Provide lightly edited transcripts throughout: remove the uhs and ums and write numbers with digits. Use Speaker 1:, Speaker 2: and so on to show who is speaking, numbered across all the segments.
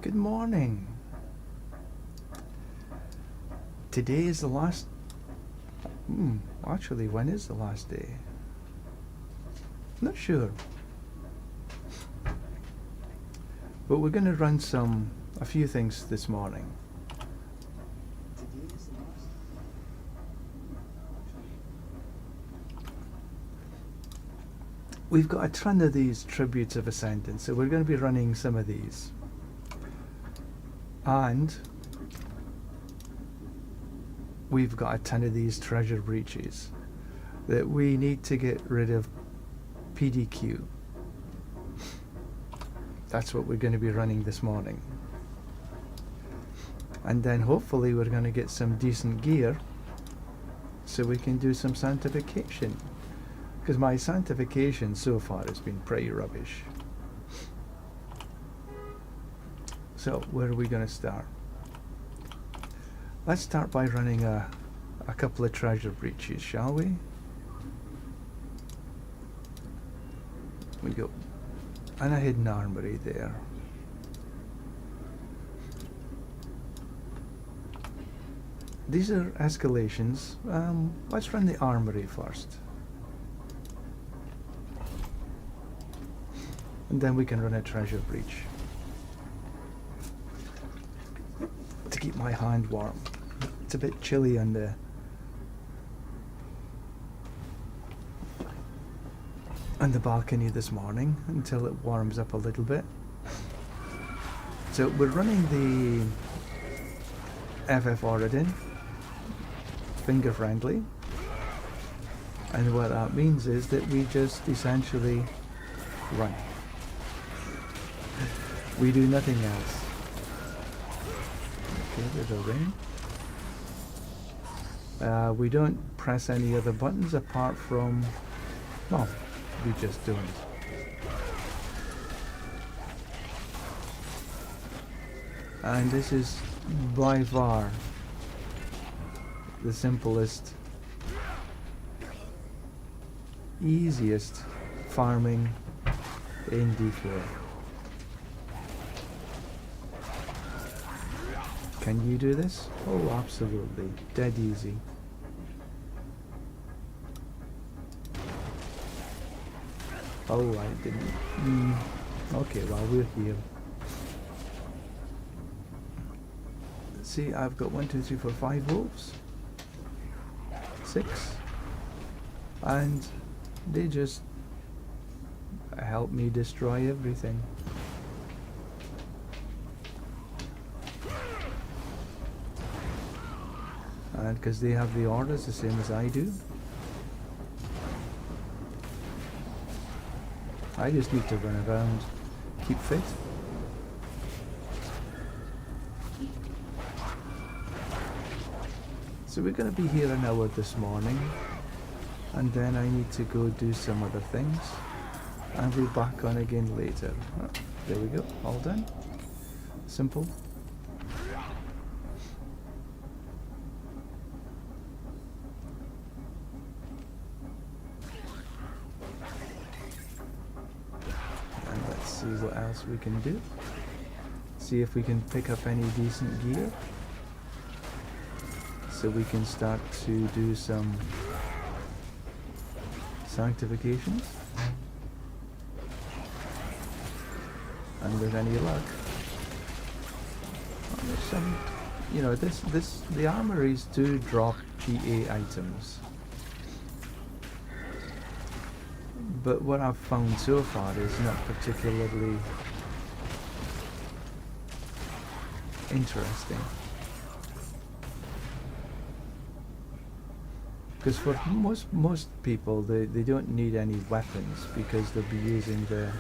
Speaker 1: Good morning. Today is the last... actually, when is the last day? Not sure. But we're going to run a few things this morning. We've got a ton of these Tributes of Ascendance, so we're going to be running some of these. And we've got a ton of these treasure breaches that we need to get rid of PDQ. That's what we're going to be running this morning. And then hopefully we're going to get some decent gear so we can do some sanctification. Because my sanctification so far has been pretty rubbish. So where are we going to start? Let's start by running a couple of treasure breaches, shall we? We go. And a hidden armory there. These are escalations. Let's run the armory first. And then we can run a treasure breach. To keep my hand warm. It's a bit chilly on the balcony this morning until it warms up a little bit. So we're running the FF Auradin, finger friendly, and what that means is that we just essentially run. We do nothing else. Okay, there's a ring. We don't press any other buttons apart from, well, we just don't. And this is by far the simplest, easiest farming in D4. Can you do this? Oh, absolutely. Dead easy. Oh, I didn't. Okay, well, we're here. See, I've got 1, 2, 3, 4, 5 wolves. 6. And they just help me destroy everything. And because they have the orders the same as I do. I just need to run around, keep fit. So we're going to be here an hour this morning, and then I need to go do some other things, and we'll be back on again later. Oh, there we go, all done. Simple. See what else we can do. See if we can pick up any decent gear so we can start to do some sanctifications. And with any luck, well, there's some, you know, the armories do drop GA items. But what I've found so far is not particularly interesting. Because for most people, they don't need any weapons because they'll be using the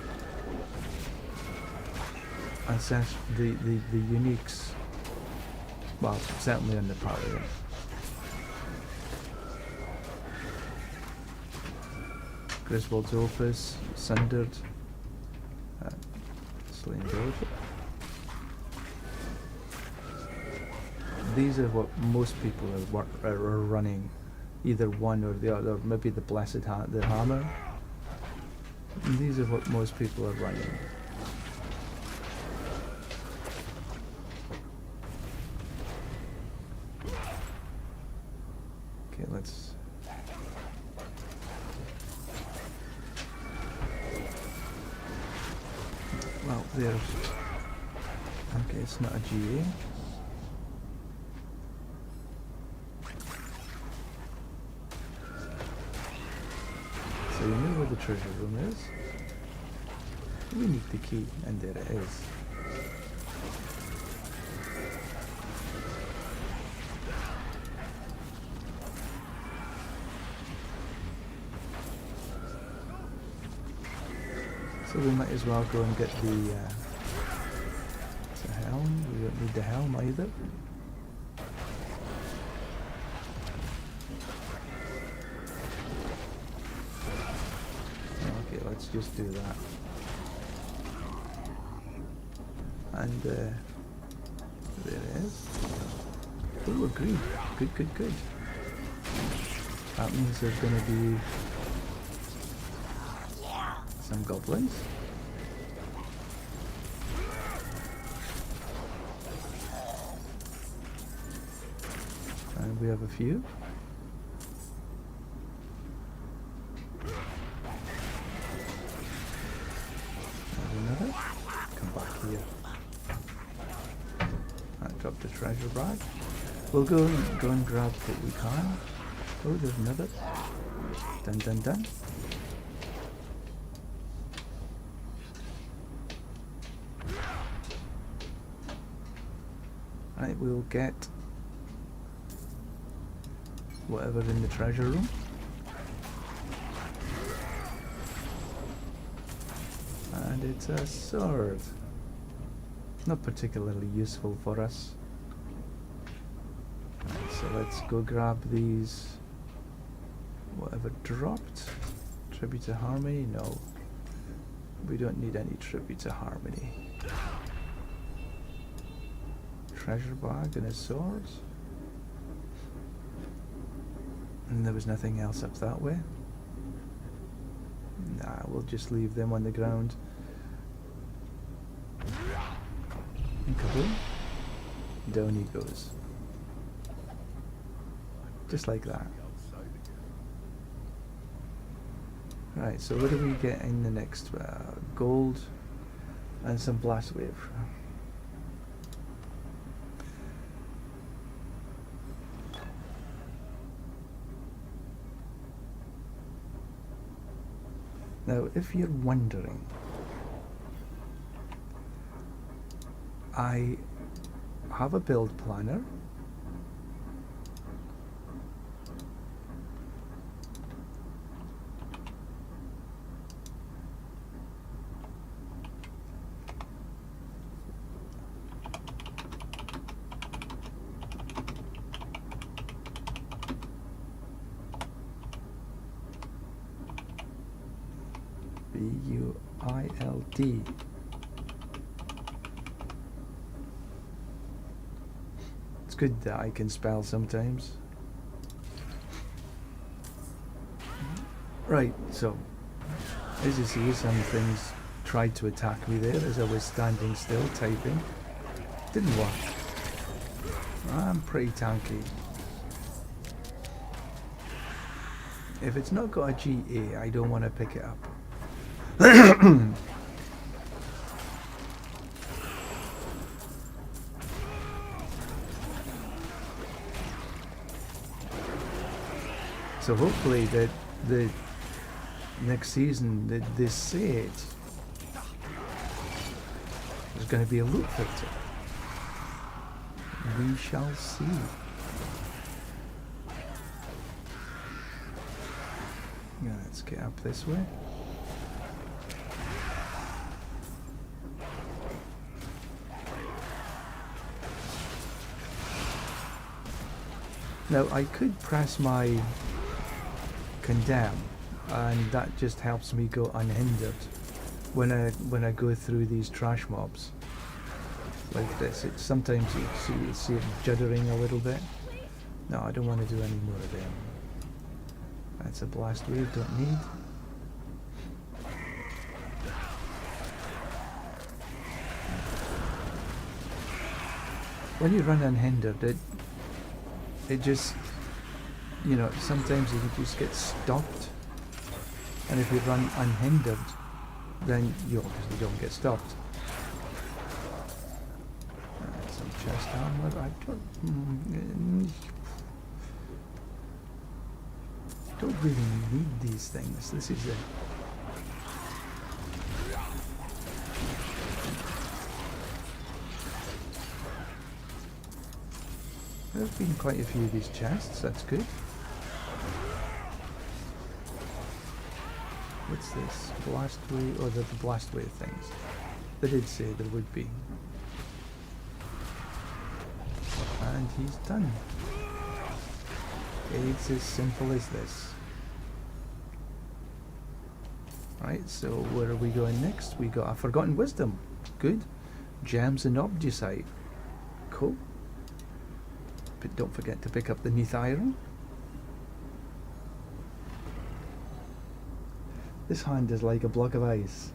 Speaker 1: uniques. Well, certainly on the Paladin. Griswold's Opus, Sundered, Slain Delegate. These are what most people are running, either one or the other, maybe the Blessed the Hammer. And these are what most people are running. there's... Okay, it's not a GA. So you know where the treasure room is. We need the key, and there it is. So we might as well go and get the helm. We don't need the helm either. Okay, let's just do that. And there it is. Oh, agreed. Good, good, good. That means there's going to be some goblins. And we have a few. There's another. Come back here. I dropped the treasure bag. We'll go and grab what we can. Oh, there's another. Dun dun dun. Right, we'll get whatever in the treasure room. And it's a sword. Not particularly useful for us. Right, so let's go grab these. Whatever dropped. Tribute to Harmony? No. We don't need any Tribute to Harmony. Treasure bag and his swords. And there was nothing else up that way. Nah, we'll just leave them on the ground. And kaboom. Down he goes. Just like that. Right, so what do we get in the next? Gold and some blast wave. Now, if you're wondering, I have a build planner. B-U-I-L-D. It's good that I can spell sometimes. Right, so as you see, some things tried to attack me there as I was standing still typing. Didn't work. I'm pretty tanky. If it's not got a GA, I don't want to pick it up. So hopefully the next season they say it. There's going to be a loot filter. We shall see. Yeah, let's get up this way. Now I could press my condemn, and that just helps me go unhindered when I go through these trash mobs like this. It sometimes you see it juddering a little bit. No, I don't want to do any more of them. That's a blast wave, don't need. When you run unhindered, it just, you know, sometimes you just get stopped. And if you run unhindered, then you obviously don't get stopped. chest armor. I don't really need these things. This is it. There's been quite a few of these chests, that's good. What's this? Blast wave? Oh, the blast wave things. They did say there would be. And he's done. It's as simple as this. Right, so where are we going next? We got a Forgotten Wisdom. Good. Gems and Obducite. Cool. But don't forget to pick up the Neath Iron. This hand is like a block of ice.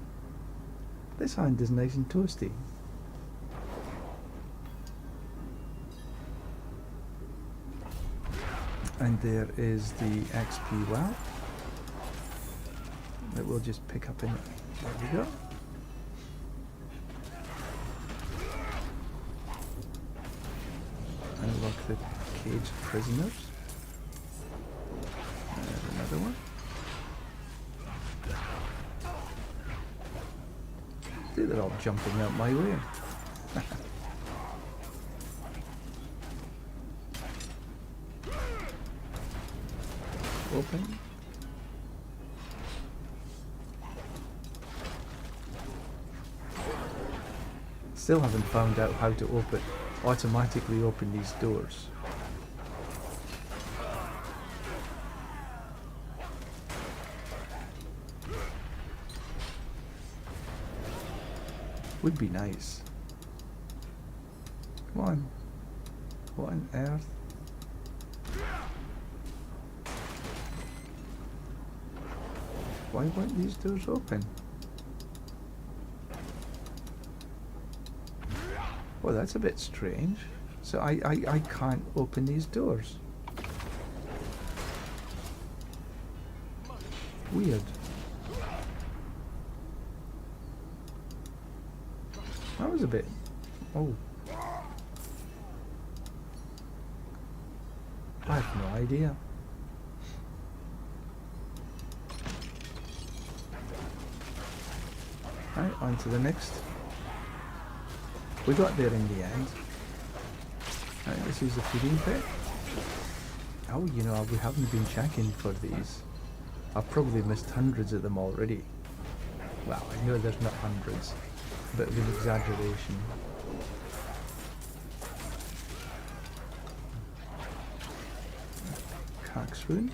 Speaker 1: This hand is nice and toasty. And there is the XP well that we'll just pick up in it. There we go. Unlock the caged prisoners. There's another one. See, they're all jumping out my way. Open. Still haven't found out how to automatically open these doors. Would be nice. Come on. What on earth? Why weren't these doors open? Well, that's a bit strange. So I can't open these doors. Weird. That was a bit... Oh. I have no idea. Right, on to the next. We got there in the end. Right, this is the feeding pit. Oh, you know, we haven't been checking for these. I've probably missed hundreds of them already. Well, I know there's not hundreds. Bit of an exaggeration. Cax rune.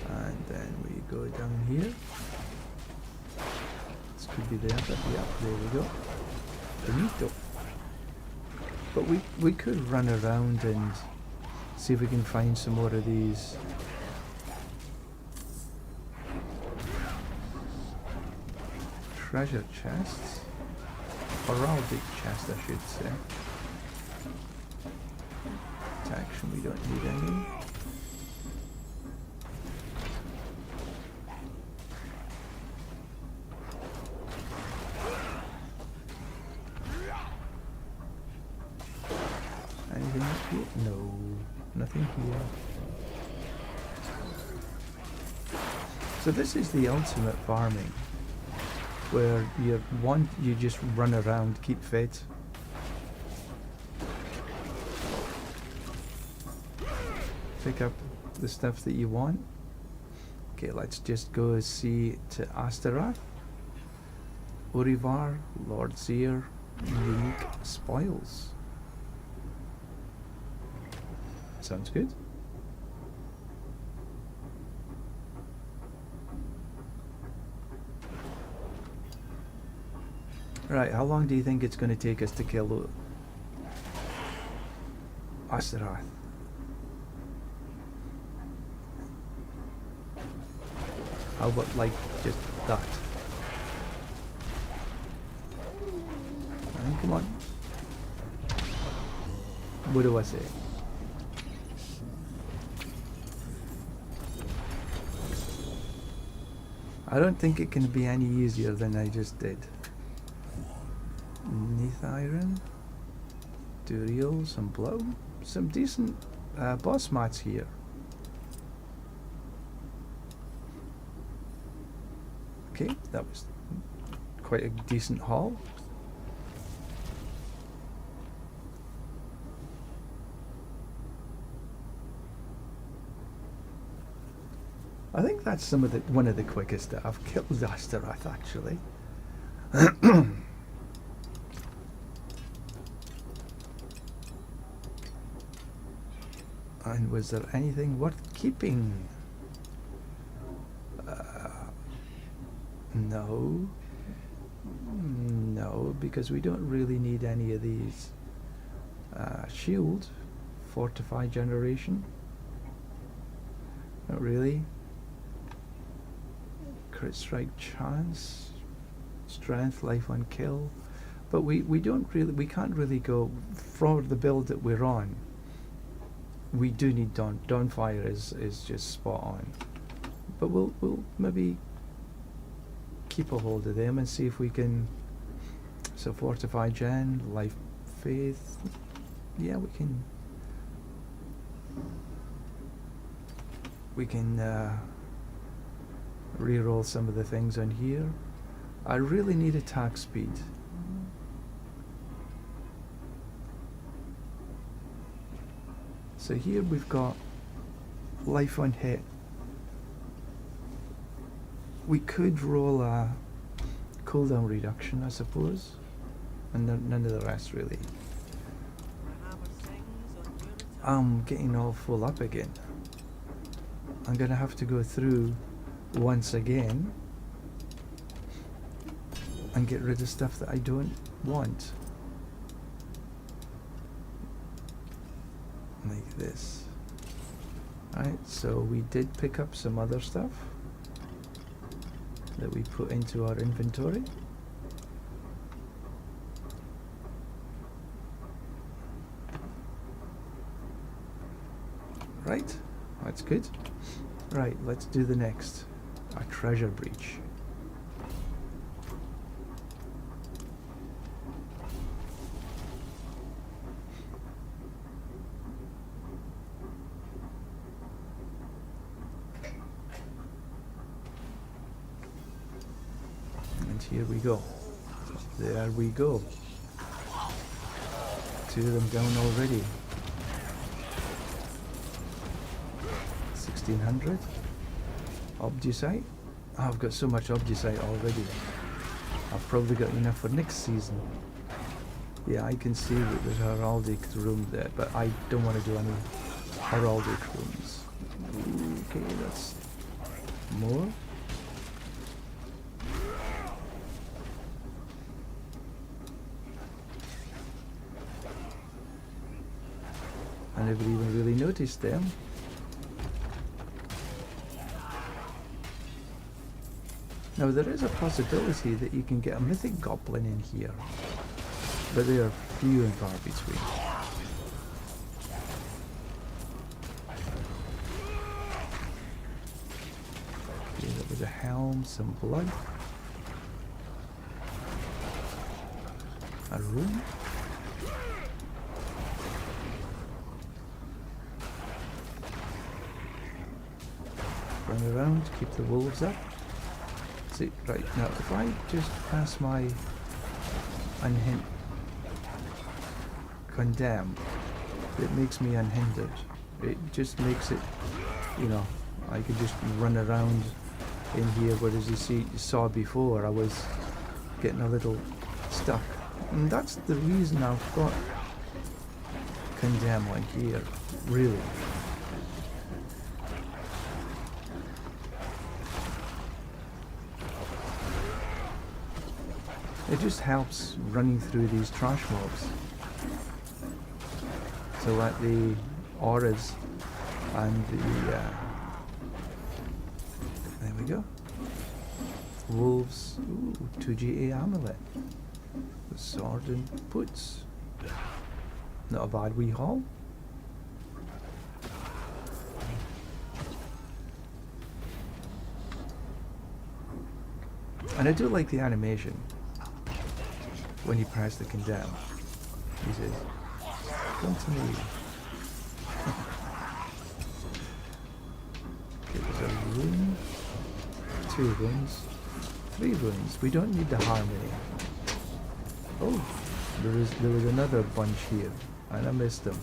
Speaker 1: And then we go down here. This could be there, but yeah, there we go. Bonito. But we could run around and see if we can find some more of these treasure chests, heraldic chests I should say. Protection, we don't need any. Anything up here? No, nothing here. So this is the ultimate farming, where you just run around, keep fit. Pick up the stuff that you want. Okay, let's just go see to Astaroth. Urivar, Lord Seer, unique spoils. Sounds good. Right, how long do you think it's going to take us to kill Astaroth? How about like just that? Come on. What do I say? I don't think it can be any easier than I just did. Neath iron, Duriel, some blow, some decent boss mats here. Okay, that was quite a decent haul. I think that's one of the quickest that I've killed Astaroth actually. And was there anything worth keeping? No. No, because we don't really need any of these. Shield, fortify generation. Not really. Crit strike chance, strength, life on kill, but we can't really go for the build that we're on. We do need Dawnfire is just spot on, but we'll maybe keep a hold of them and see if we can. So fortify gen, life, faith, yeah, we can reroll some of the things on here. I really need attack speed. So here we've got life on hit. We could roll a cooldown reduction, I suppose, and none of the rest really. I'm getting all full up again. I'm gonna have to go through once again and get rid of stuff that I don't want, like this. Alright, so we did pick up some other stuff that we put into our inventory. Right, that's good. Right, let's do the next. A treasure breach. And here we go. There we go. 2 of them down already. 1600. Obdusite. Oh, I've got so much Obdusite already. I've probably got enough for next season. Yeah, I can see that there's a heraldic room there, but I don't want to do any heraldic rooms. Okay, that's more. I never even really noticed them. Now there is a possibility that you can get a mythic goblin in here, but they are few and far between. Okay, that was a helm, some blood, a room. Run around, keep the wolves up. See, right, now if I just pass my condemn, it makes me unhindered. It just makes it, you know, I could just run around in here, whereas you saw before I was getting a little stuck. And that's the reason I've got condemn on here, really. It just helps running through these trash mobs. So like the auras and the there we go. Wolves. Ooh, 2GA amulet. The sword and boots. Not a bad wee haul. And I do like the animation when you press the condemn. He says, "Come to me." Okay, there's a rune, 2 runes, 3 runes. We don't need the harmony. Oh, there was another bunch here, and I missed them.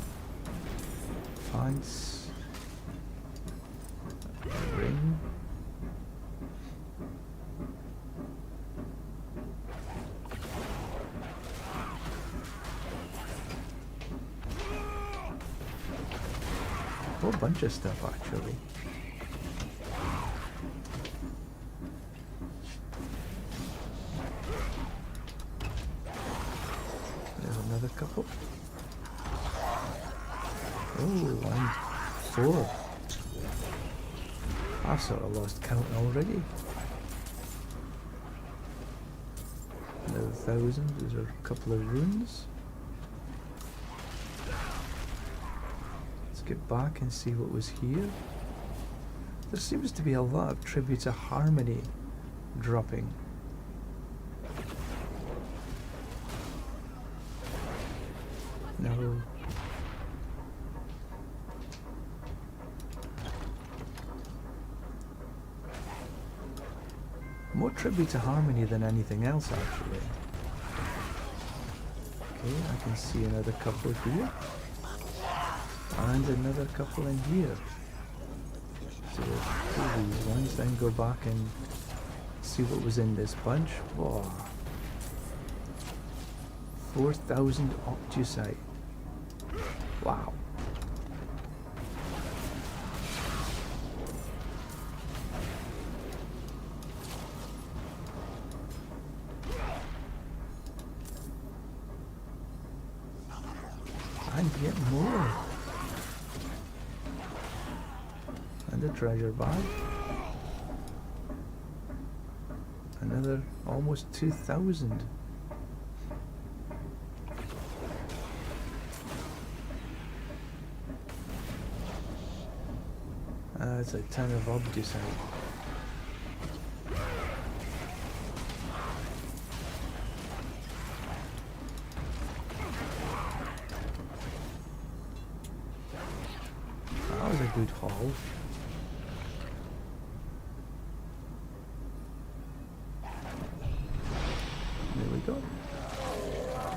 Speaker 1: Pants, ring. A whole bunch of stuff actually. There's another couple. Oh, and 4. I've sort of lost count already. Another 1,000. These are a couple of runes. Let's get back and see what was here. There seems to be a lot of Tribute to Harmony dropping. No. More Tribute to Harmony than anything else, actually. Okay, I can see another couple here. And another couple in here. So we'll do these ones, then go back and see what was in this bunch. Whoa. 4,000 Octusite. Wow. And get more. And a treasure bag. Another almost 2,000. That's a ton of Obdusite. That was a good haul. There we go.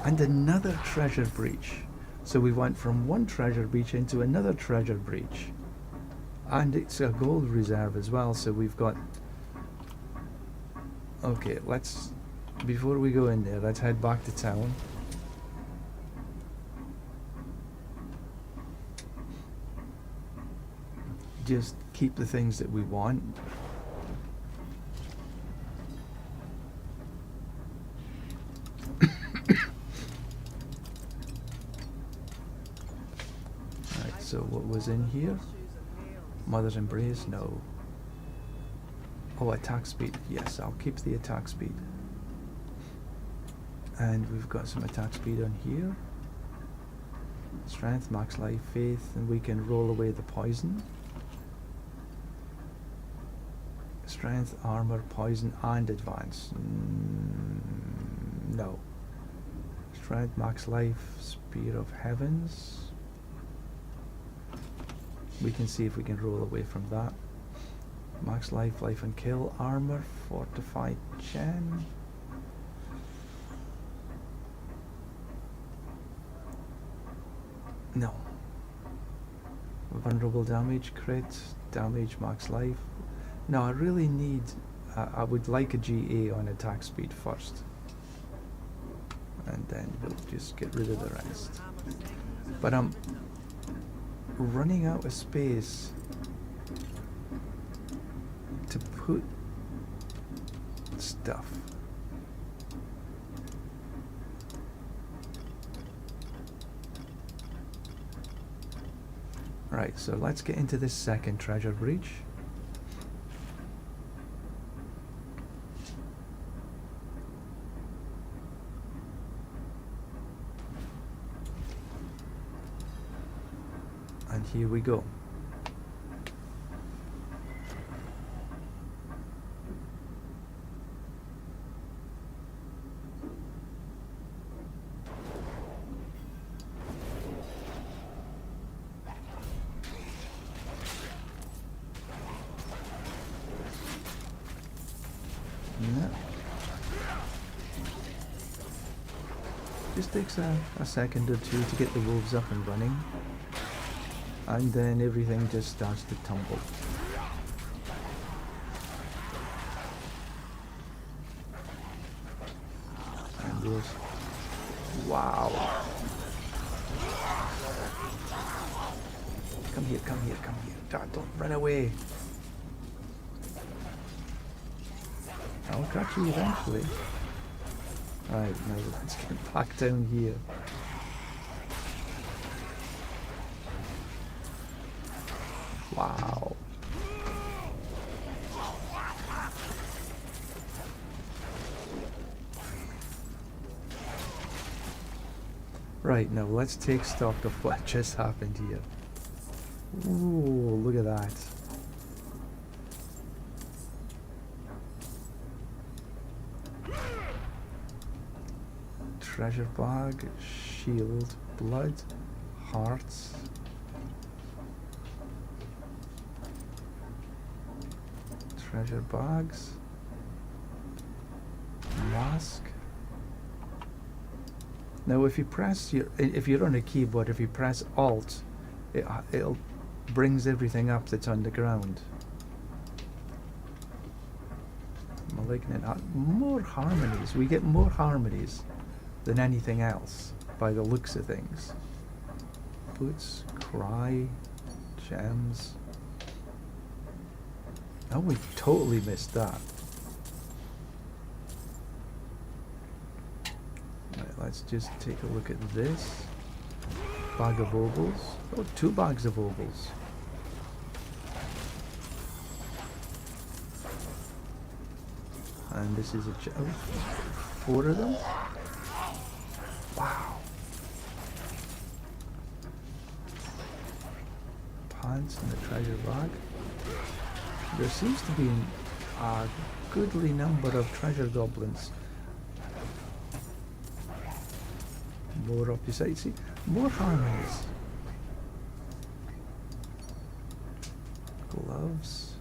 Speaker 1: And another treasure breach. So we went from one treasure breach into another treasure breach. And it's a gold reserve as well, so we've got... Okay, let's... Before we go in there, let's head back to town. Just keep the things that we want. Right, so what was in here? Mother's Embrace? No. Oh, attack speed. Yes, I'll keep the attack speed. And we've got some attack speed on here. Strength, max life, faith, and we can roll away the poison. Strength, armor, poison, and advance. No. Strength, max life, Spear of Heavens. We can see if we can roll away from that. Max life, life and kill, armor, fortified gem. No. Vulnerable damage, crit, damage, max life. No, I really need... I would like a GA on attack speed first. And then we'll just get rid of the rest. But I'm running out of space to put stuff. Right, so let's get into this second treasure breach. And here we go. Yeah. Just takes a second or two to get the wolves up and running, and then everything just starts to tumble. And there's... wow! Come here, come here, come here. Don't run away! I'll catch you eventually. Right, now let's get back down here. Wow. Right, now let's take stock of what just happened here. Ooh, look at that. Treasure bag, shield, blood, hearts. Treasure bags, mask. Now if you press if you're on a keyboard, if you press Alt, it'll brings everything up that's on the ground. Malignant heart. More harmonies. We get more harmonies than anything else by the looks of things. Boots, cry, gems. Oh, we totally missed that. Right, let's just take a look at this. Bag of opals. Oh, 2 bags of opals. And this is a 4 of them. Wow. Pants in the treasure bag. There seems to be a goodly number of treasure goblins. More up your side. See, more harmonies. Gloves.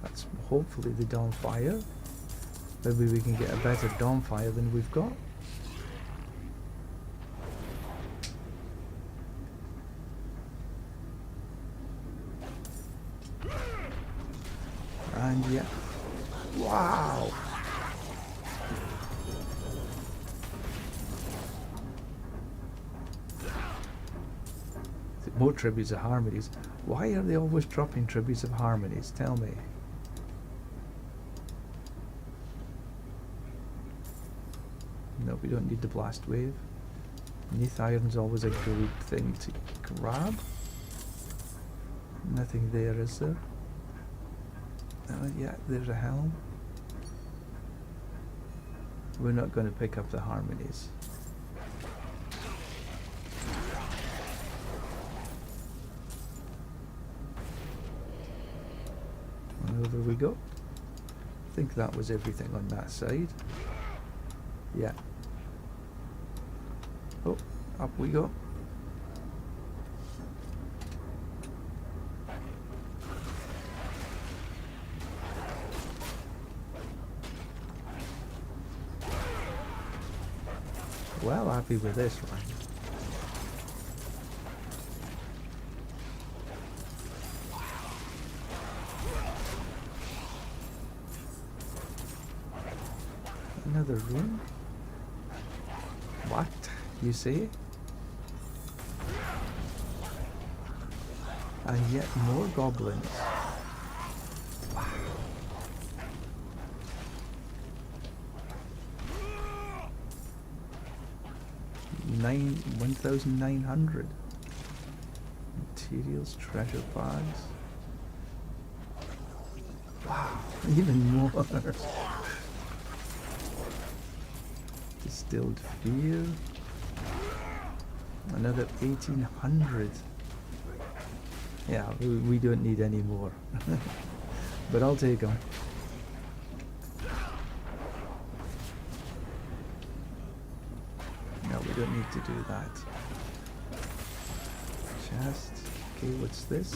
Speaker 1: That's hopefully the Dawnfire. Maybe we can get a better Dawnfire than we've got. And yeah, wow! More tributes of harmonies. Why are they always dropping tributes of harmonies? Tell me. No, we don't need the blast wave. Neath iron's always a good thing to grab. Nothing there, is there? Yeah, there's a helm. We're not going to pick up the harmonies. And over we go. I think that was everything on that side. Yeah. Oh, up we go. Well, happy with this one. Another room? What? You see? And yet more goblins. Wow. 1,900. Materials, treasure bags. Wow, even more. Distilled fear. Another 1,800. Yeah, we don't need any more. But I'll take them. No, we don't need to do that. Chest. Okay, what's this?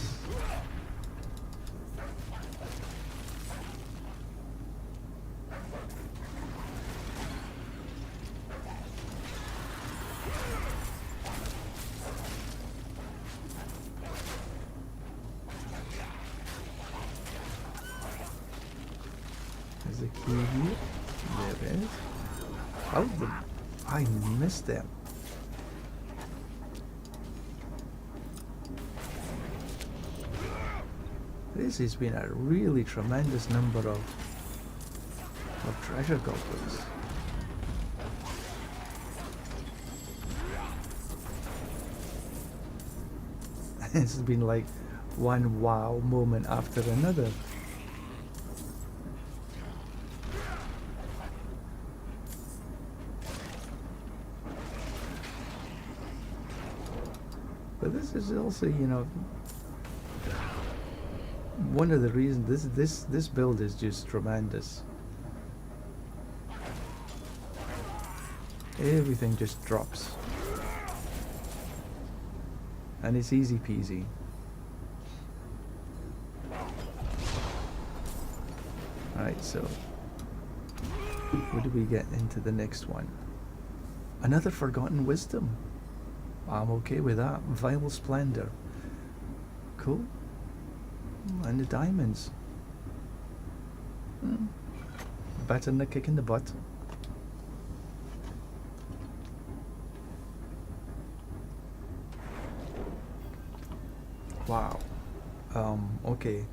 Speaker 1: There's a key here. There it is. Oh, I missed them. This has been a really tremendous number of treasure goblins. This has been like one wow moment after another. But this is also, you know, one of the reasons this build is just tremendous. Everything just drops. And it's easy peasy. Alright, so what do we get into the next one? Another Forgotten Wisdom. I'm okay with that. Vile Splendor. Cool. And the diamonds. Better than a kick in the butt. Wow. Okay.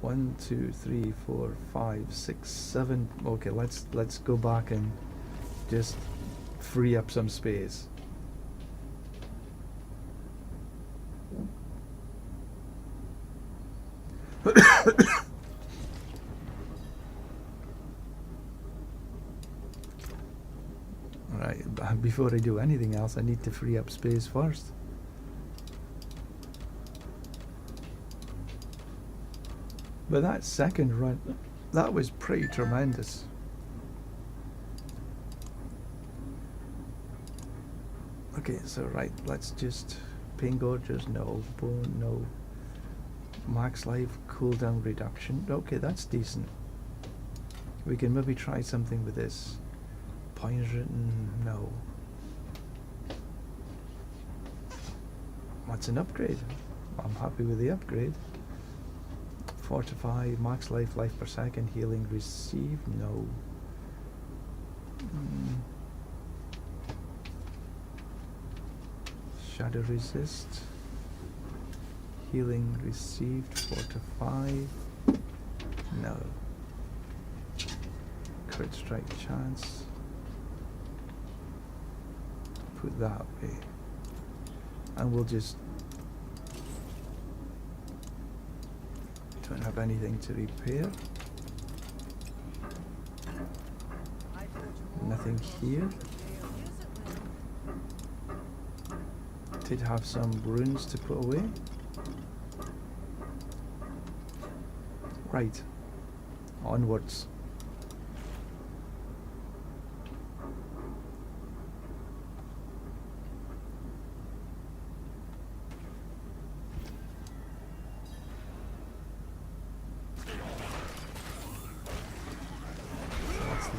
Speaker 1: 1, 2, 3, 4, 5, 6, 7. Okay, let's go back and just free up some space. Alright, before I do anything else, I need to free up space first. But that second run, that was pretty tremendous. Okay, so right, let's just Pain Gorgers, no. Bone, no. Max life, cooldown reduction. Okay, that's decent. We can maybe try something with this. Poison, no. What's an upgrade? I'm happy with the upgrade. Fortify, max life, life per second, healing received, no. Shadow resist. Healing received, fortify, no. Crit strike chance. Put that way. And we'll just don't have anything to repair. Nothing here. Did have some runes to put away. Right. Onwards.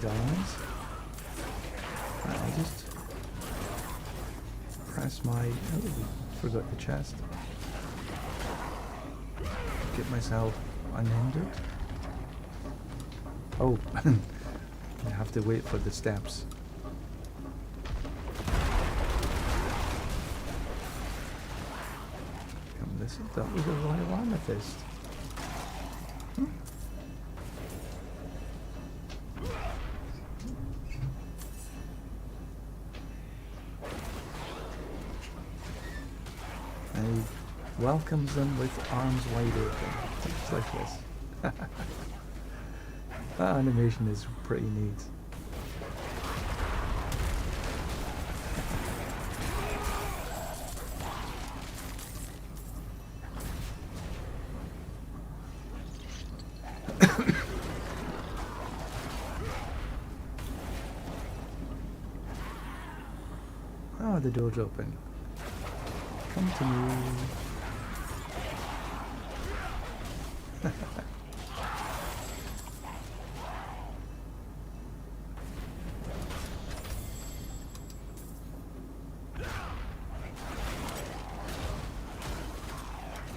Speaker 1: Diamonds. I just press my... Oh, forgot the chest. Get myself unhindered. Oh, I have to wait for the steps. That was a royal amethyst. And he welcomes them with arms wide open, just like this. That animation is pretty neat. the door's open. Come to me.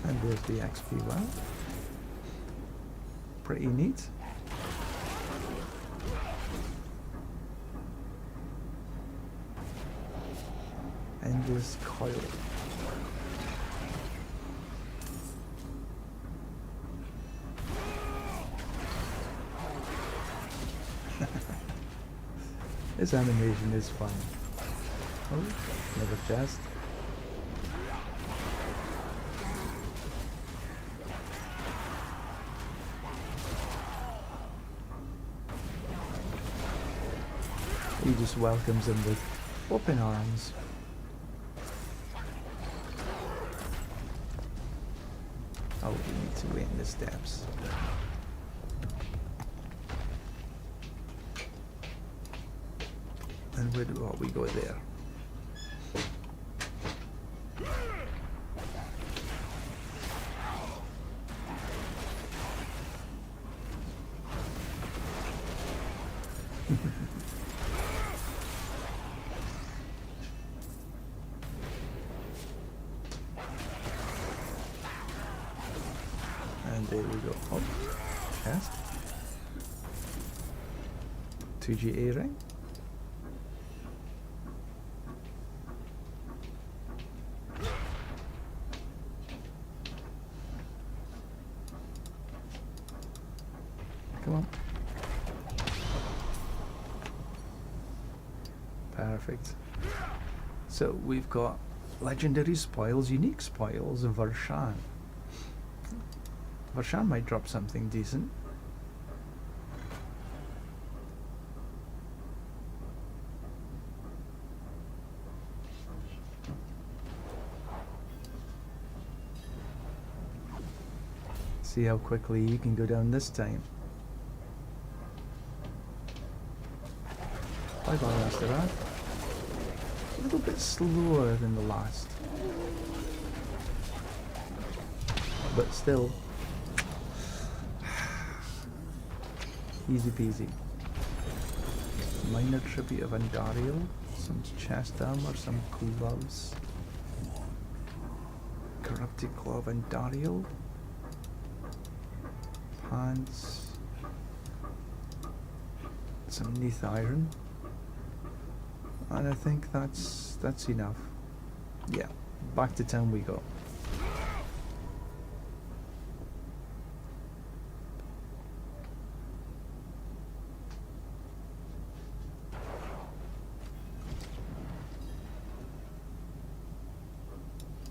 Speaker 1: And there's the XP well. Pretty neat. Endless coil. This animation is fun. Oh, another chest. He just welcomes them with open arms. Oh, we need to wait in the steps. And where do we go there? And there we go. Oh, chest. 2G A ring. Come on. Perfect. So we've got legendary spoils, unique spoils, and Vershan. Vershan might drop something decent. See how quickly you can go down this time. Bye bye, Auradin. A little bit slower than the last, but still easy peasy. Minor Tribute of Ascendance, some chest armor, some gloves. Corrupted Claw of Ascendance. Pants. Some Neath Iron. And I think that's enough. Yeah, back to town we go.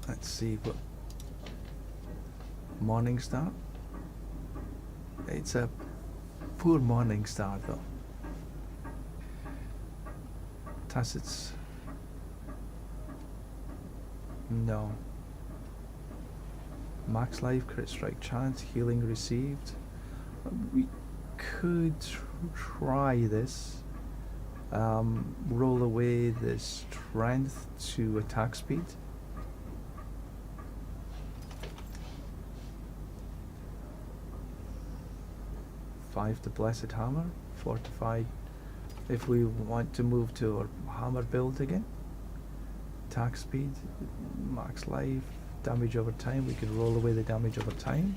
Speaker 1: Let's see what morning start. It's a poor morning start though. Tacit's no. Max life, crit strike chance, healing received. We could try this. Roll away the strength to attack speed. Five to blessed hammer, fortified. If we want to move to our hammer build again, attack speed, max life, damage over time, we could roll away the damage over time.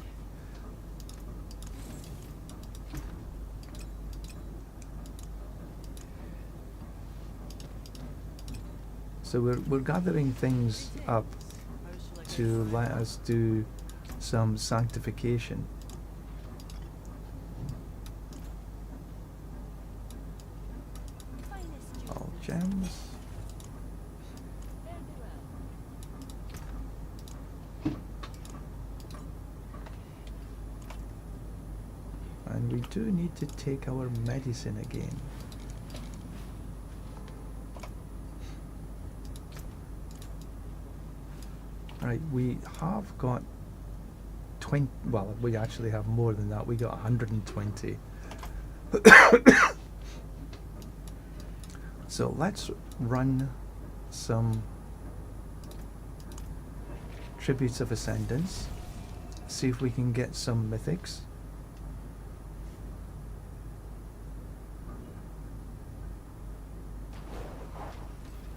Speaker 1: So we're gathering things up to let us do some sanctification. All gems. And we do need to take our medicine again. Right, we have got 20, well, we actually have more than that. We got 120. So let's run some Tributes of Ascendance, see if we can get some mythics.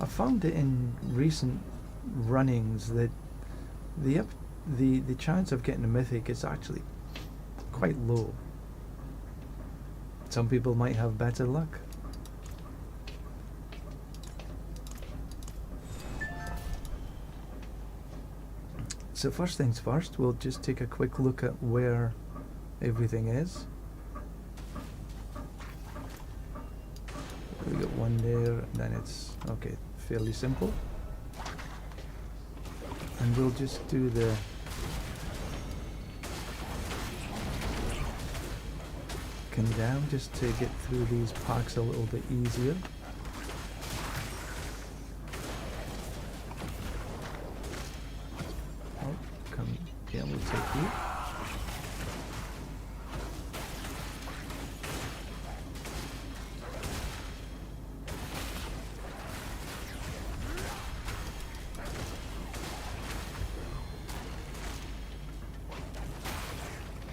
Speaker 1: I found it in recent runnings that the chance of getting a mythic is actually quite low. Some people might have better luck. So first things first, we'll just take a quick look at where everything is. We got one there, and then it's okay, fairly simple. And we'll just do the condemn just to get through these packs a little bit easier. Oh, come, yeah, we'll take you.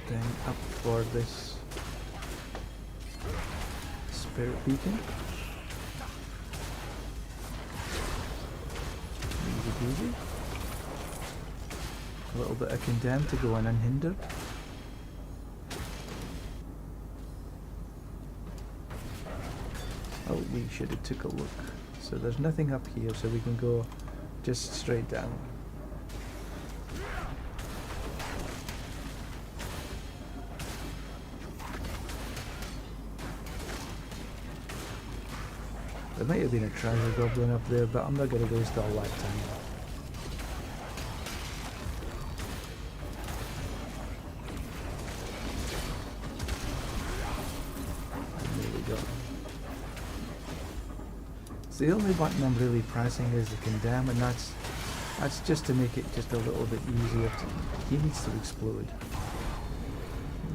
Speaker 1: Then up for this spirit beacon. Easy peasy. A little bit of condemn to go in unhindered. Oh, we should have took a look. So there's nothing up here, so we can go just straight down. There might have been a treasure goblin up there, but I'm not going to waste all that time. And there we go. So the only button I'm really pressing is the condemn, and that's just to make it just a little bit easier. He needs to explode.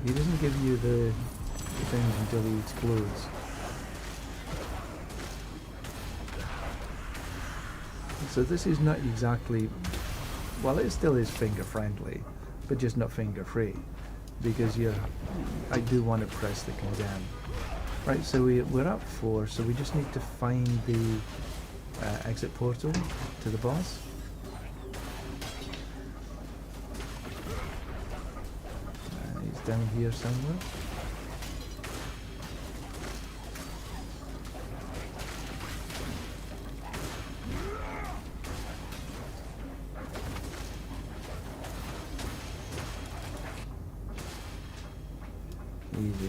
Speaker 1: He doesn't give you the things until he explodes. So this is not exactly, well, it still is finger friendly, but just not finger free, because I do want to press the condemn. Right, so we're up 4, so we just need to find the exit portal to the boss. He's down here somewhere. Easy.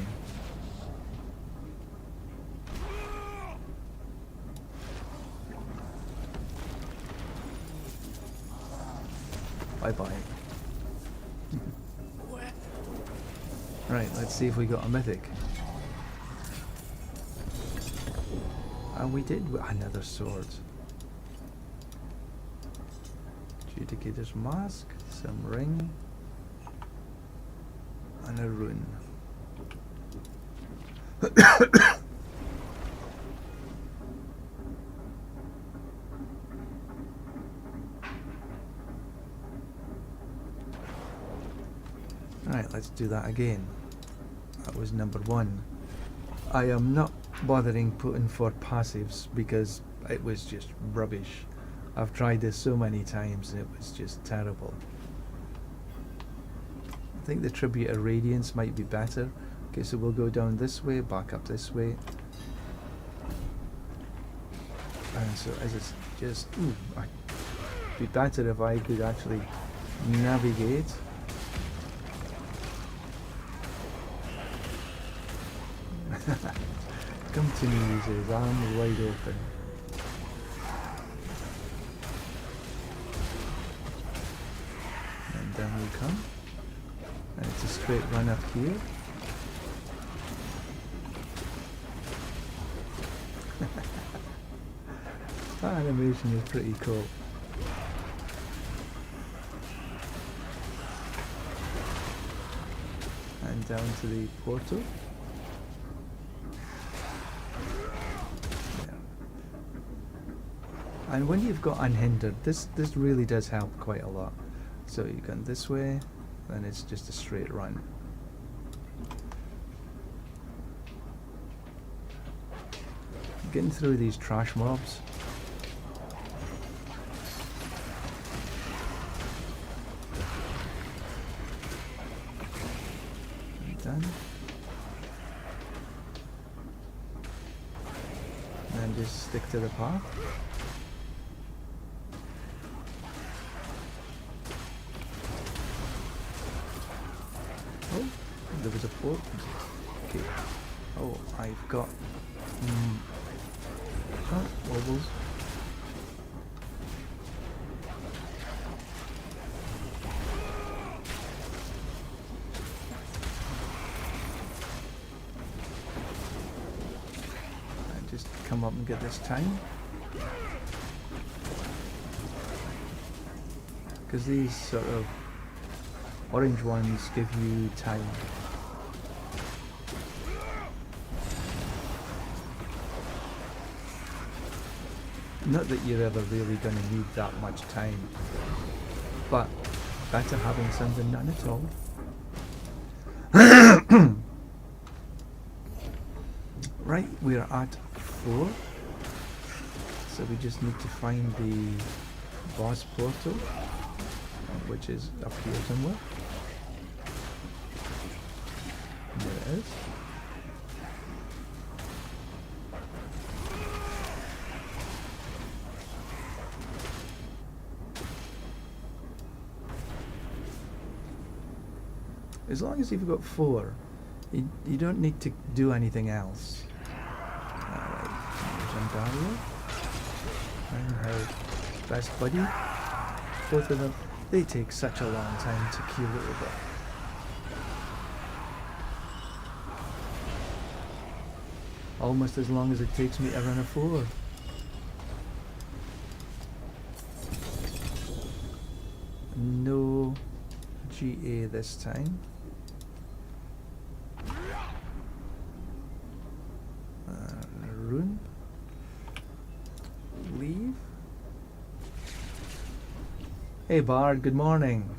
Speaker 1: Bye-bye. Right, let's see if we got a mythic. And we did another sword. Judicator's Mask, some ring, and a rune. Right, let's do that again. That was number 1. I am not bothering putting for passives because it was just rubbish. I've tried this so many times and it was just terrible. I think the Tribute of Radiance might be better. Okay, so we'll go down this way, back up this way. And so as it's just, it'd be better if I could actually navigate. Come to me, he says, arms wide open. And down we come. And it's a straight run up here. That animation is pretty cool. And down to the portal. And when you've got unhindered, this really does help quite a lot. So you go this way, then it's just a straight run. Getting through these trash mobs. Done. And then just stick to the path. Oh, there was a port. Okay. Oh, I've got wobbles. Just come up and get this time, because these sort of orange ones give you time. Not that you're ever really going to need that much time, but better having some than none at all. Right, we're at 4, so we just need to find the boss portal, which is up here somewhere. There it is. As long as you've got 4, you don't need to do anything else. Alright, there's Ontario. And her best buddy. Both of them, they take such a long time to queue over. Almost as long as it takes me to run a 4. No GA this time. Rune. Leave. Hey Bard, good morning.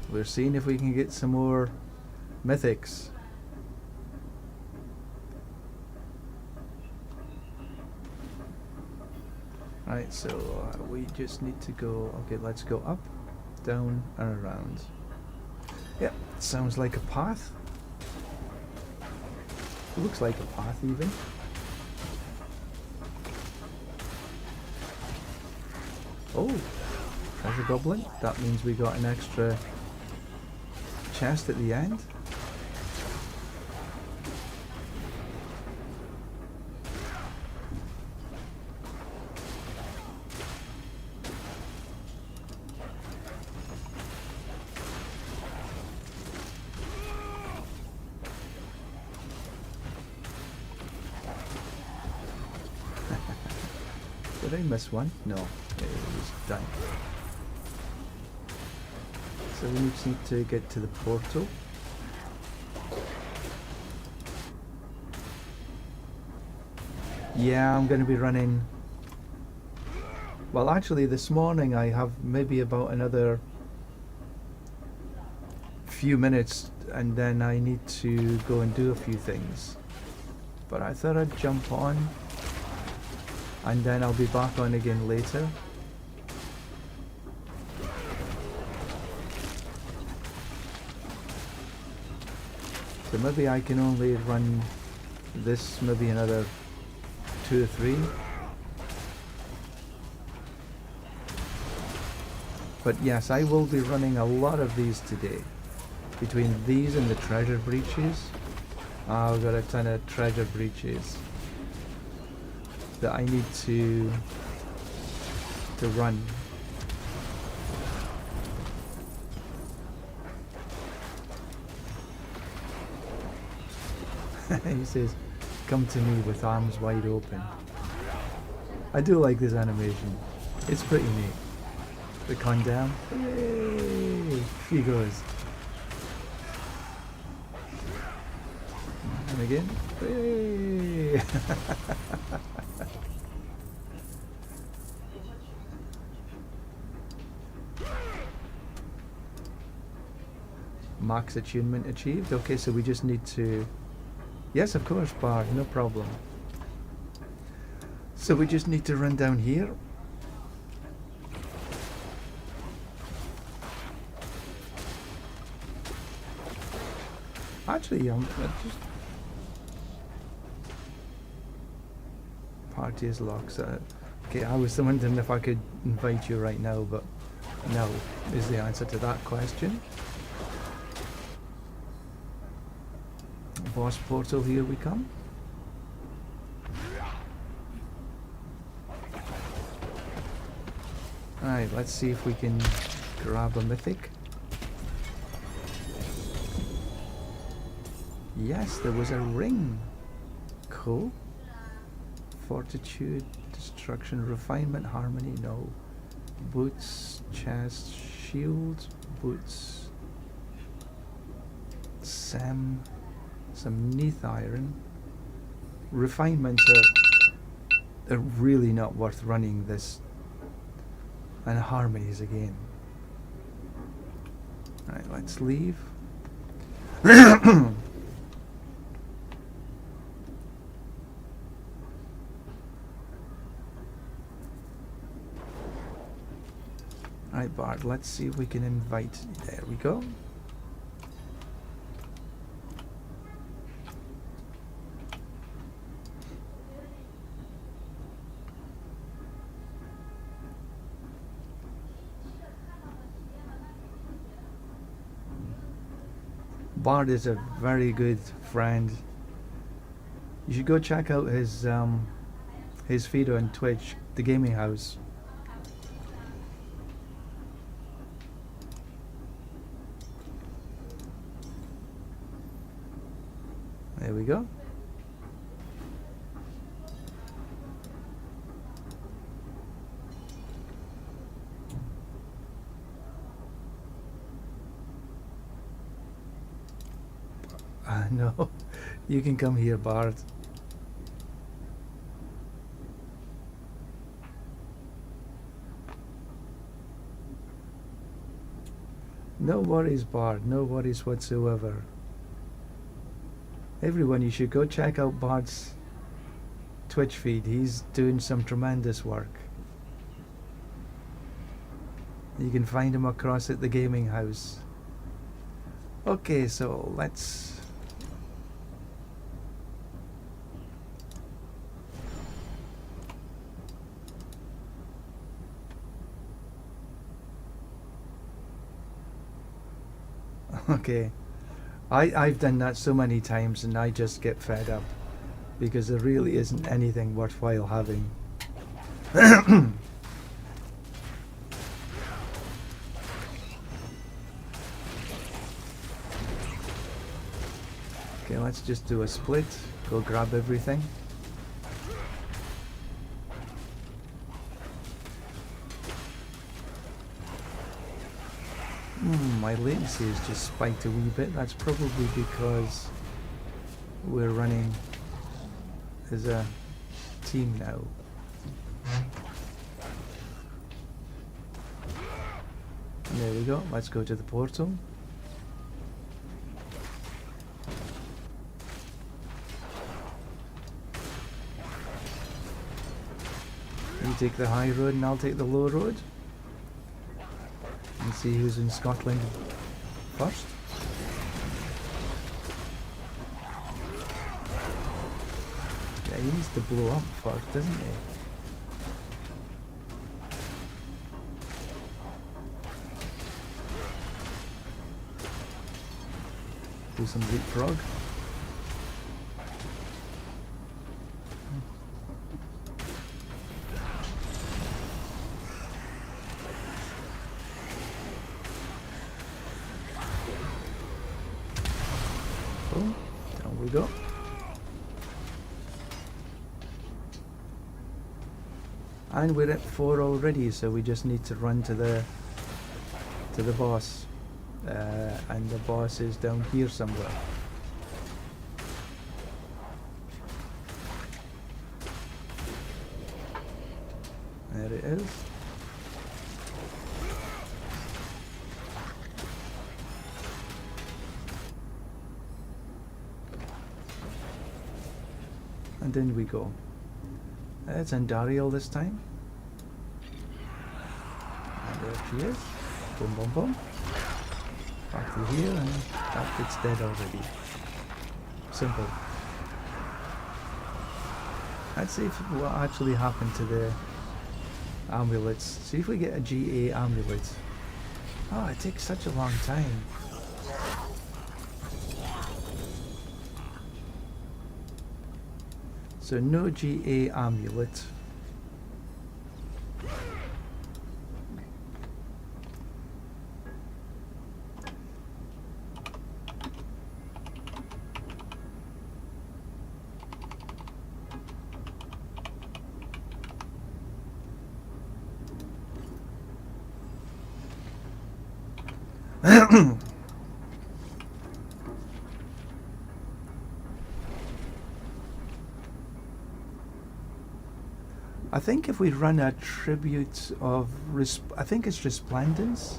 Speaker 1: We're seeing if we can get some more mythics. Right, so we just need to go, okay, let's go up, down and around. Yep, sounds like a path. It looks like a path even. Oh, treasure goblin. That means we got an extra chest at the end. Did I miss one? No, it was done. So we just need to get to the portal. Yeah, I'm going to be running. Well, actually this morning I have maybe about another few minutes and then I need to go and do a few things. But I thought I'd jump on and then I'll be back on again later. So maybe I can only run this maybe another 2 or 3. But yes, I will be running a lot of these today. Between these and the treasure breaches, I've got a ton of treasure breaches that I need to run. He says, come to me with arms wide open. I do like this animation. It's pretty neat. The con down. Yay! He goes. And again. Yay! Max attunement achieved. Okay, so we just need to... Yes, of course, Bard, no problem. So we just need to run down here. Actually, just... Party is locked. So, okay, I was wondering if I could invite you right now, but no is the answer to that question. Boss portal, here we come. Alright, let's see if we can grab a mythic. Yes, there was a ring. Cool. Fortitude, destruction, refinement, harmony, no. Boots, chest, shield, boots. Some neath iron. Refinements are really not worth running this. And harmonies again. Alright, let's leave. Alright, Bard, let's see if we can invite. There we go. Bard is a very good friend. You should go check out his feed on Twitch, The Gaming House. There we go. No, you can come here, Bard. No worries, Bard, no worries whatsoever. Everyone, you should go check out Bard's Twitch feed. He's doing some tremendous work. You can find him across at the Gaming House. Okay, so let's... Okay, I've done that so many times and I just get fed up because there really isn't anything worthwhile having. Okay, let's just do a split, go grab everything. My latency has just spiked a wee bit. That's probably because we're running as a team now. There we go. Let's go to the portal. You take the high road and I'll take the low road. And see who's in Scotland first. Yeah, he needs to blow up first, doesn't he? Do some leapfrog. Down we go. And we're at 4 already, so we just need to run to the boss. And the boss is down here somewhere. There it is. And in we go. It's Andariel this time. And there she is. Boom, boom, boom. Back to here, and that bit's dead already. Simple. Let's see what actually happened to the amulets. See if we get a GA amulet. Oh, it takes such a long time. So no GA amulet. I think if we run a Tribute of I think it's Resplendence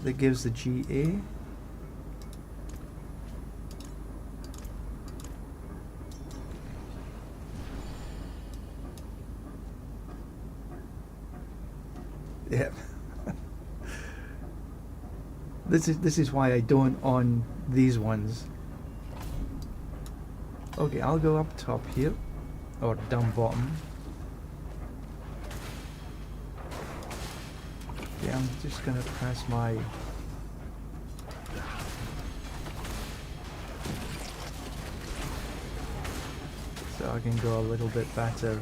Speaker 1: that gives the GA. Yep. This is why I don't on these ones. Okay, I'll go up top here, or down bottom. Yeah, I'm just gonna press my so I can go a little bit better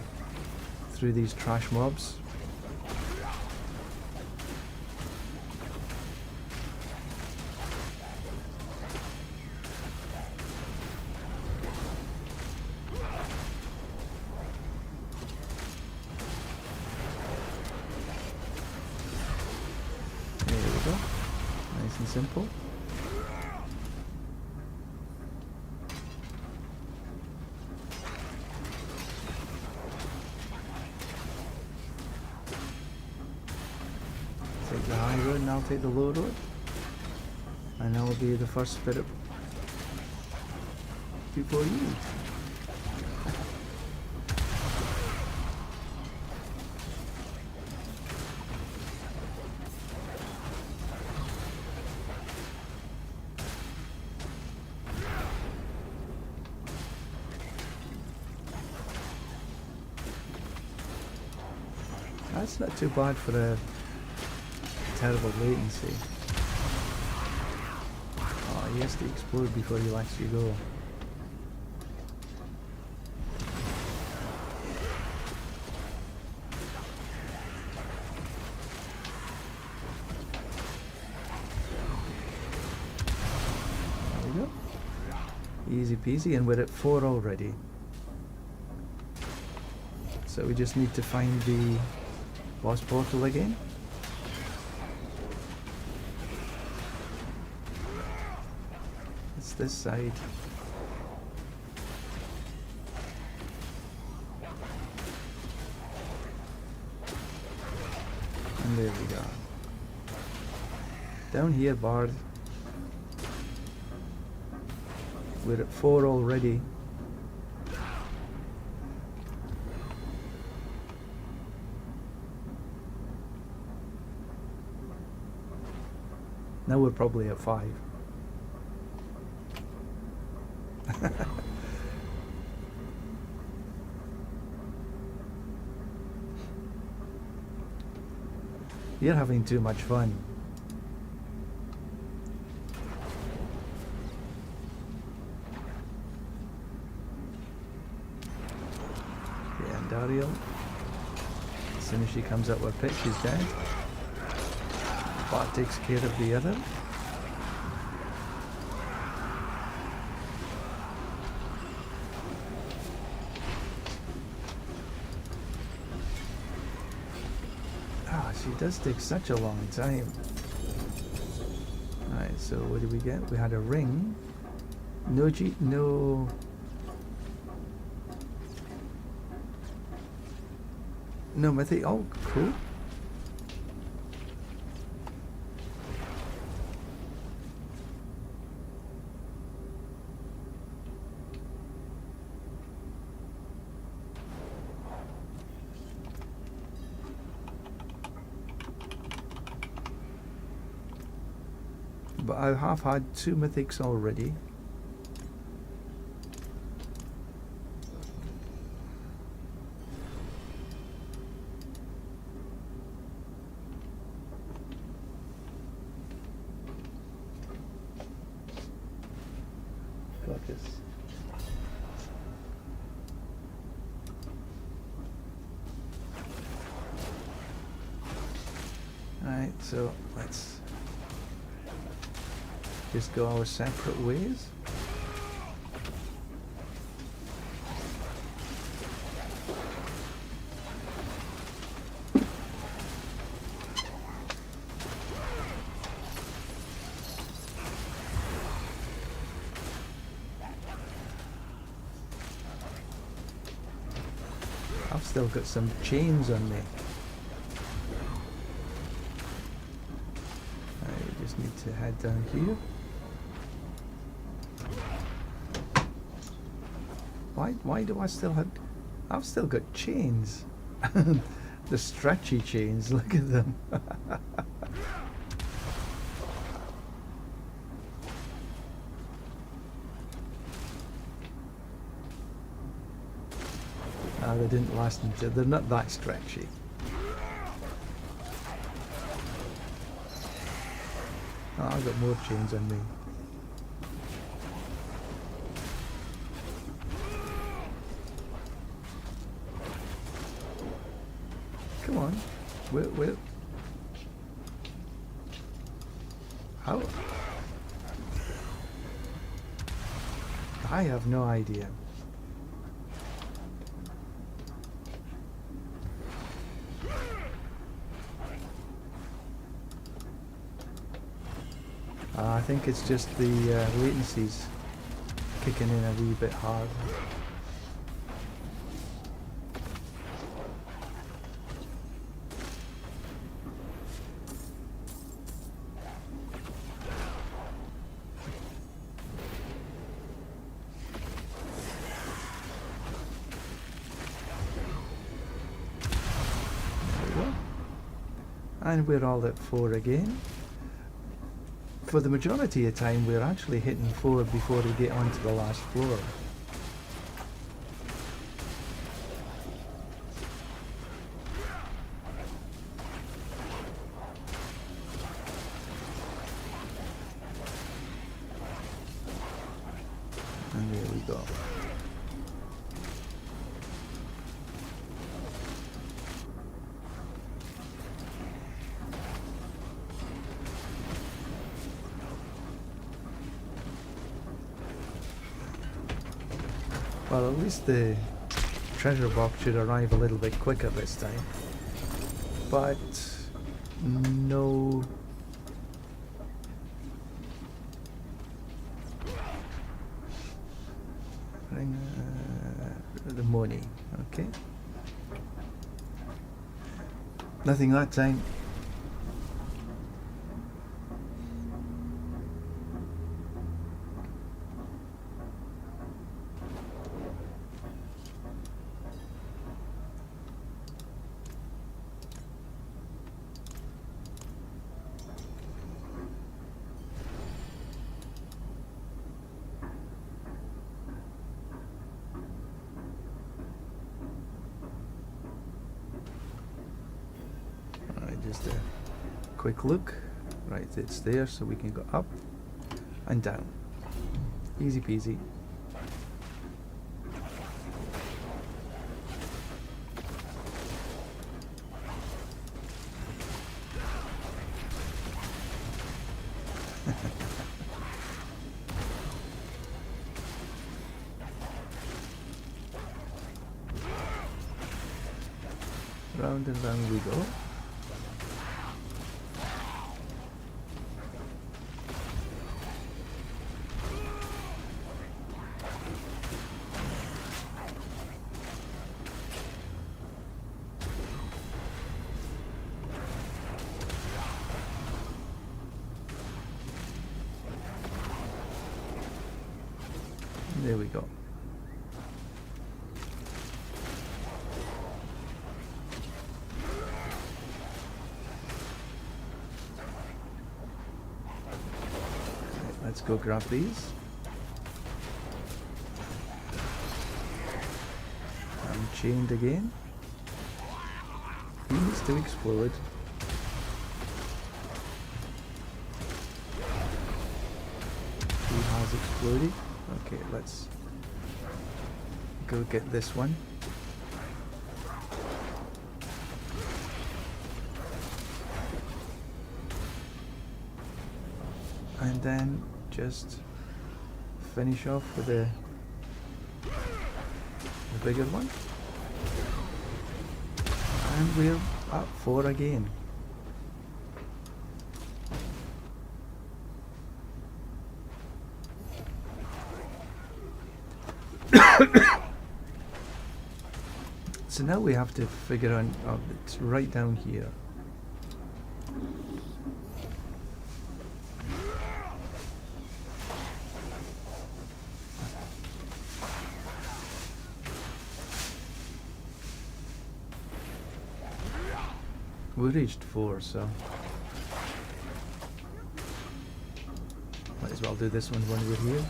Speaker 1: through these trash mobs. Simple. Take the high road and I'll take the low road. And I'll be the first spirit before you. That's not too bad for a terrible latency. Oh, he has to explode before he lets you go. There we go. Easy peasy, and we're at 4 already. So we just need to find the boss portal again. It's this side. And there we go. Down here, Bard. We're at 4 already. Now we're probably at 5. You're having too much fun. Yeah, and Dario, as soon as she comes up with pitch, she's dead. Bot takes care of the other. Ah, she does take such a long time. Alright, so what did we get? We had a ring. No no mythic. Oh, cool. But I have had 2 mythics already. Focus. Alright, so let's just go our separate ways. I've still got some chains on me. I just need to head down here. Why do I still have... I've still got chains. The stretchy chains, look at them. They didn't last until... They're not that stretchy. Oh, I've got more chains on me. Come on. Where? How? I have no idea. I think it's just the latency's kicking in a wee bit hard. There we go. And we're all at 4 again. For the majority of the time, we're actually hitting 4 before we get onto the last floor. And there we go. Well, at least the treasure box should arrive a little bit quicker this time. But no... the money, okay. Nothing that time. Just a quick look. Right, it's there, so we can go up and down. Easy peasy. Round and round we go. There we go. Right, let's go grab these. I'm chained again. He needs to explode. He has exploded. Okay, let's go get this one. And then just finish off with the bigger one. And we're at 4 again. So now we have to figure out, oh, it's right down here. We reached 4, so might as well do this one when we're here.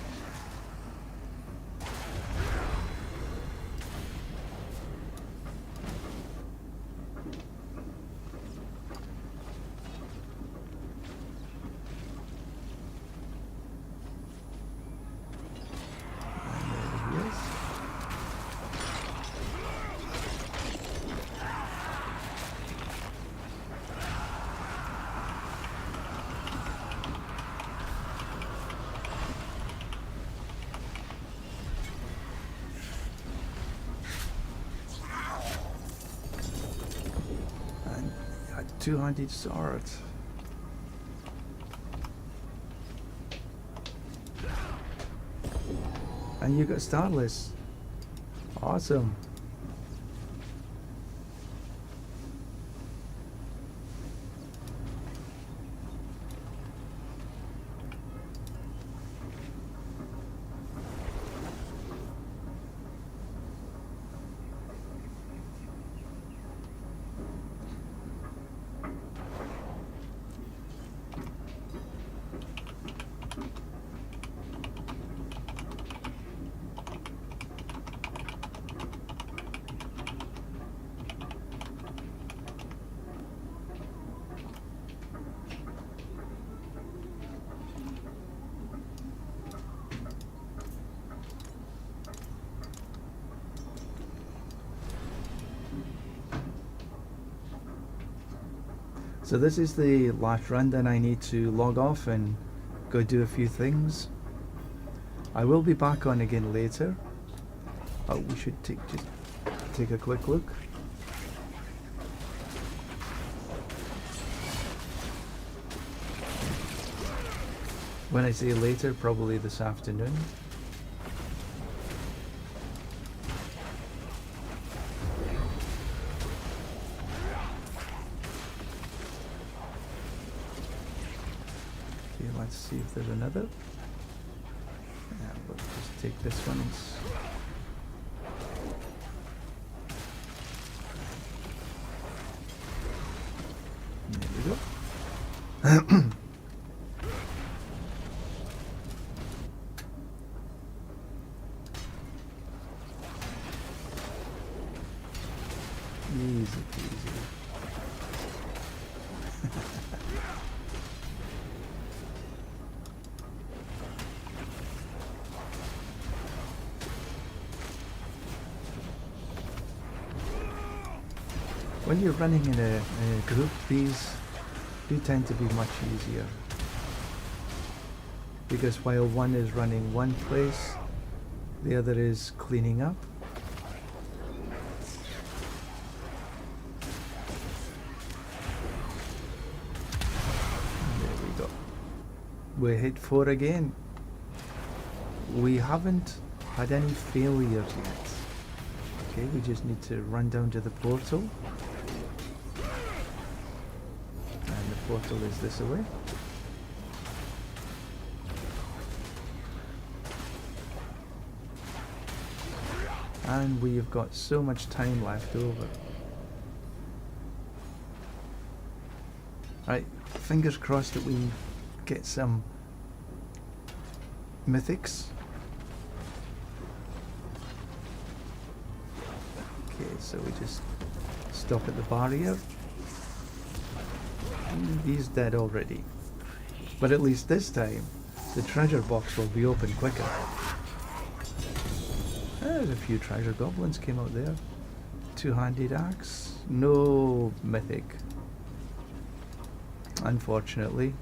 Speaker 1: Two-handed sword. And you got Starless. Awesome. So this is the last run, then I need to log off and go do a few things. I will be back on again later. Oh, we should just take a quick look. When I say later, probably this afternoon. Let's see if there's another. Yeah, we'll just take this one. There we go. Easy peasy. When you're running in a group, these do tend to be much easier. Because while one is running one place, the other is cleaning up. And there we go. We hit 4 again. We haven't had any failures yet. Okay, we just need to run down to the portal. Portal is this away. And we have got so much time left over. Right, fingers crossed that we get some mythics. Okay, so we just stop at the barrier. And he's dead already. But at least this time, the treasure box will be open quicker. There's a few treasure goblins came out there. Two-handed axe. No mythic. Unfortunately.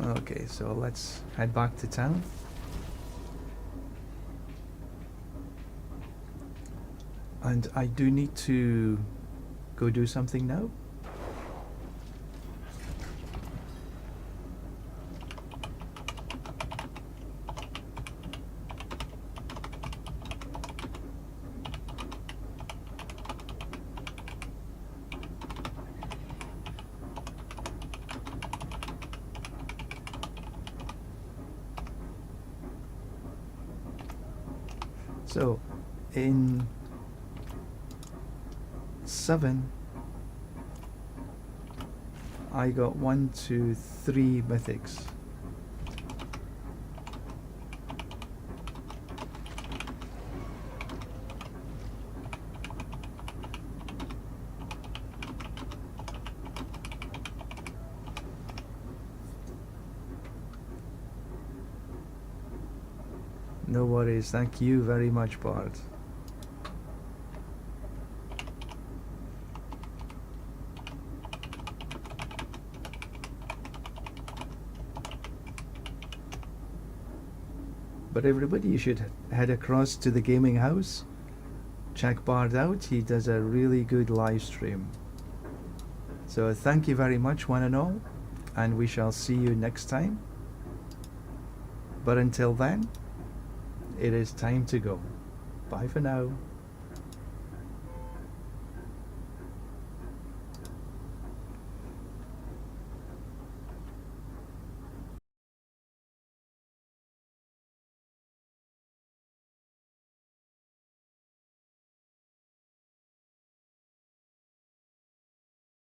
Speaker 1: Okay, so let's head back to town. And I do need to go do something now. So, in 7, I got 1, 2, 3 mythics. No worries, thank you very much, Bart. But everybody, you should head across to the gaming house. Check Bart out, he does a really good live stream. So thank you very much, one and all, and we shall see you next time. But until then, it is time to go. Bye for now.